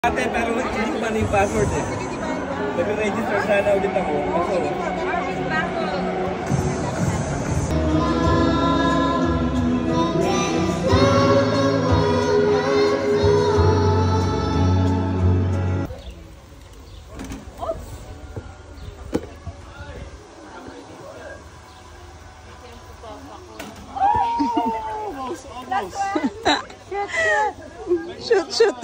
Ate, pero hindi ko man yung password eh. Nag-register sana ulit ako. Kaso, Shoot.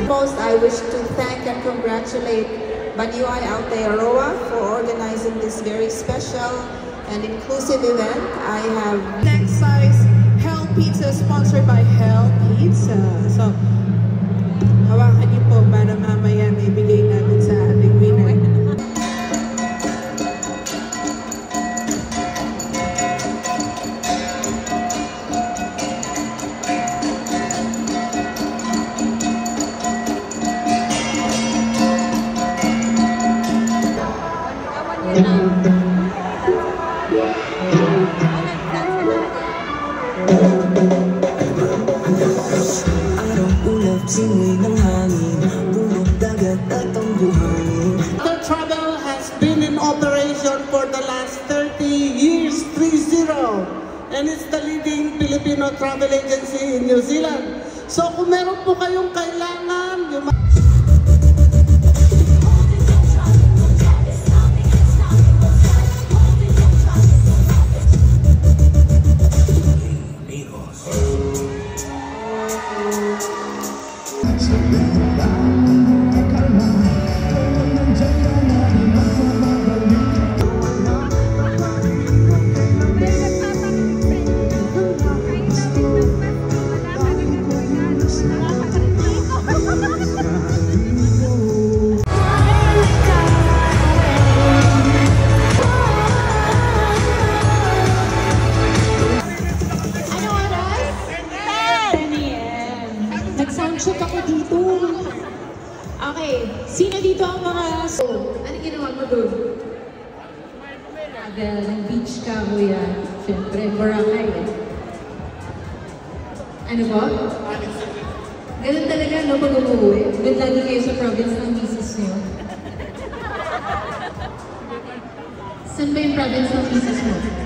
Most, I wish to thank and congratulate Banyuay Aotearoa for organizing this very special and inclusive event. I have next size Hell Pizza sponsored by Hell Pizza. So, hawakan niyo po para mamaya ibigay namin sa ating winner. The travel has been in operation for the last 30 years, 30, and it's the leading Filipino travel agency in New Zealand. So kung meron po kayong kailangan, nag-soundcheck ako dito. Okay, sino dito ang mga... Ano ginawa mo doon? Travel, nag-beach ka, kuya. Siyempre, Boracay eh. Ano ba? Ganun talaga, no, pag umuwi. Doon lagi kayo sa province ng misis niyo. Saan ba yung province ng misis mo?